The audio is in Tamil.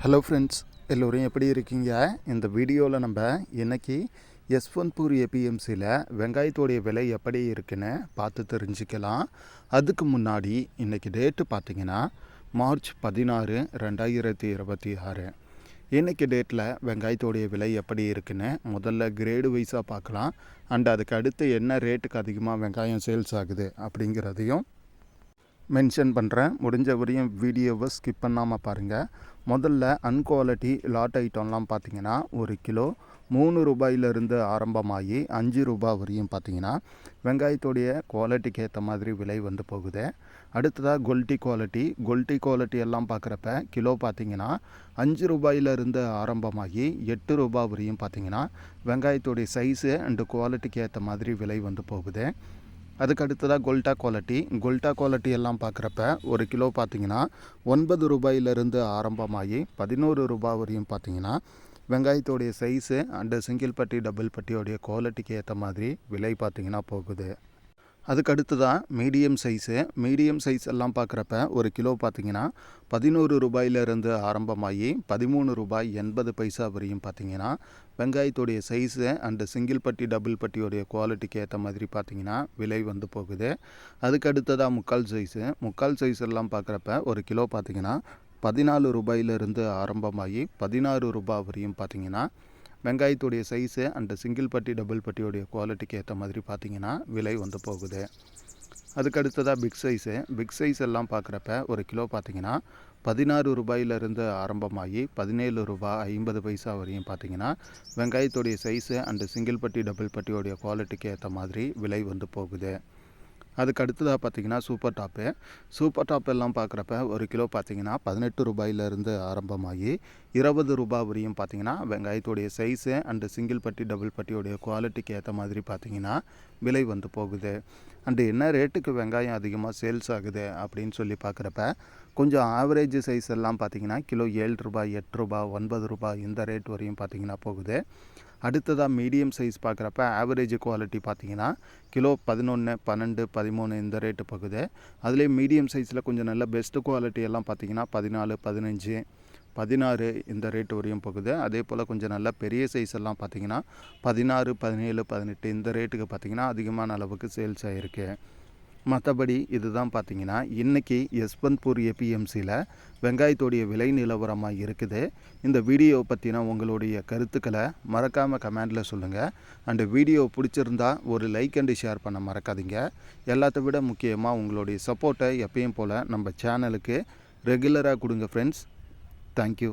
ஹலோ ஃப்ரெண்ட்ஸ், எல்லோரும் எப்படி இருக்கீங்க? இந்த வீடியோவில் நம்ம இன்றைக்கி யஸ்வந்த்பூர் ஏபிஎம்சியில் வெங்காயத்தோடைய விலை எப்படி இருக்குன்னு பார்த்து தெரிஞ்சுக்கலாம். அதுக்கு முன்னாடி இன்றைக்கி டேட்டு பார்த்திங்கன்னா மார்ச் 16, 2026. இன்றைக்கி டேட்டில் வெங்காயத்தோடைய விலை எப்படி இருக்குன்னு முதல்ல கிரேடு வைஸாக பார்க்கலாம். அண்ட் அதுக்கு அடுத்து என்ன ரேட்டுக்கு அதிகமாக வெங்காயம் சேல்ஸ் ஆகுது அப்படிங்கிறதையும் மென்ஷன் பண்ணுறேன். முடிஞ்ச வரையும் வீடியோவை ஸ்கிப் பண்ணாமல் பாருங்கள். முதல்ல அன்குவாலிட்டி லாட் ஐட்டம்லாம் பார்த்திங்கன்னா ஒரு கிலோ 3 ரூபாயிலிருந்து ஆரம்பமாகி 5 ரூபா வரையும் பார்த்திங்கன்னா வெங்காயத்தோடைய குவாலிட்டிக்கு ஏற்ற மாதிரி விலை வந்து போகுது. அடுத்ததாக கொல்ட்டி குவாலிட்டி எல்லாம் பார்க்குறப்ப கிலோ பார்த்திங்கன்னா 5 ரூபாயிலிருந்து ஆரம்பமாகி 8 ரூபா வரையும் பார்த்திங்கன்னா வெங்காயத்தோடைய சைஸு அண்டு குவாலிட்டிக்கு ஏற்ற மாதிரி விலை வந்து போகுது. அதுக்கு அடுத்ததாக கொல்ட்டா குவாலிட்டி எல்லாம் பார்க்குறப்ப ஒரு கிலோ பார்த்திங்கன்னா 9 ரூபாயிலிருந்து ஆரம்பமாகி 11 ரூபா வரையும் பார்த்திங்கன்னா வெங்காயத்தோடைய சைஸு அண்டு சிங்கிள் பட்டி டபுள் பட்டியோடைய குவாலிட்டிக்கு ஏற்ற மாதிரி விலை பார்த்திங்கன்னா போகுது. அதுக்கு அடுத்ததான் மீடியம் சைஸ் எல்லாம் பார்க்குறப்ப ஒரு கிலோ பார்த்திங்கன்னா 11 ரூபாயிலிருந்து ஆரம்பமாகி 13 ரூபாய் 80 பைசா வரையும் பார்த்திங்கன்னா வெங்காயத்தோடைய சைஸு அண்டு சிங்கிள் பட்டி டபுள் பட்டியோடைய குவாலிட்டிக்கு ஏற்ற மாதிரி பார்த்திங்கன்னா விலை வந்து போகுது. அதுக்கு அடுத்ததாக முக்கால் சைஸ் எல்லாம் பார்க்குறப்ப ஒரு கிலோ பார்த்திங்கன்னா 14 ரூபாயிலிருந்து ஆரம்பமாகி 16 ரூபா வரையும் பார்த்திங்கன்னா வெங்காயத்துடைய சைஸு அண்டு சிங்கிள் பட்டி டபுள் பட்டியோடைய குவாலிட்டிக்கு ஏற்ற மாதிரி பார்த்திங்கன்னா விலை வந்து போகுது. அதுக்கு அடுத்ததாக பிக் சைஸ் எல்லாம் பார்க்குறப்ப ஒரு கிலோ பார்த்திங்கன்னா 16 ரூபாயிலிருந்து ஆரம்பமாகி 17 ரூபாய் 50 பைசா வரையும் பார்த்திங்கன்னா வெங்காயத்துடைய சைஸு அண்டு சிங்கிள் பட்டி டபுள் பட்டியோடைய குவாலிட்டிக்கு ஏற்ற மாதிரி விலை வந்து போகுது. அதுக்கு அடுத்ததாக பார்த்திங்கன்னா சூப்பர் டாப் எல்லாம் பார்க்குறப்ப ஒரு கிலோ பார்த்திங்கன்னா 18 ரூபாயிலிருந்து ஆரம்பமாகி 20 ரூபா வரையும் பார்த்திங்கன்னா வெங்காயத்தோடைய சைஸு அண்டு சிங்கிள் பட்டி டபுள் பட்டியோடைய குவாலிட்டிக்கு ஏற்ற மாதிரி பார்த்திங்கன்னா விலை வந்து போகுது. அண்டு என்ன ரேட்டுக்கு வெங்காயம் அதிகமாக சேல்ஸ் ஆகுது அப்படின்னு சொல்லி பார்க்குறப்ப கொஞ்சம் ஆவரேஜ் சைஸ் எல்லாம் பார்த்திங்கன்னா கிலோ 7 ரூபாய் 8 ரூபாய் 9 ரூபாய் இந்த ரேட் வரையும் பார்த்திங்கன்னா போகுது. அடுத்ததாக மீடியம் சைஸ் பார்க்குறப்ப ஆவரேஜ் குவாலிட்டி பார்த்திங்கன்னா கிலோ 11, 12, 13 இந்த ரேட்டு போகுது. அதுலேயே மீடியம் சைஸில் கொஞ்சம் நல்ல பெஸ்ட்டு குவாலிட்டி எல்லாம் பார்த்திங்கன்னா 14, 15, 16 இந்த ரேட்டு வரையும் போகுது. அதே போல் கொஞ்சம் நல்ல பெரிய சைஸ் எல்லாம் பார்த்திங்கன்னா 16, 17, 18 இந்த ரேட்டுக்கு பார்த்திங்கன்னா அதிகமான அளவுக்கு சேல்ஸ் ஆகிருக்கு. மற்றபடி இதுதான் பார்த்திங்கன்னா இன்றைக்கி யஸ்வந்த்பூர் ஏபிஎம்சியில் வெங்காயத்தோடைய விலை நிலவரமாக இருக்குது. இந்த வீடியோ பற்றின உங்களுடைய கருத்துக்களை மறக்காமல் கமெண்டில் சொல்லுங்கள். அண்டு வீடியோ பிடிச்சிருந்தா ஒரு லைக் அண்டு ஷேர் பண்ண மறக்காதீங்க. எல்லாத்த விட முக்கியமாக உங்களுடைய சப்போர்ட்டை எப்பயும் போல் நம்ம சேனலுக்கு ரெகுலராக கொடுங்க ஃப்ரெண்ட்ஸ். தேங்க்யூ.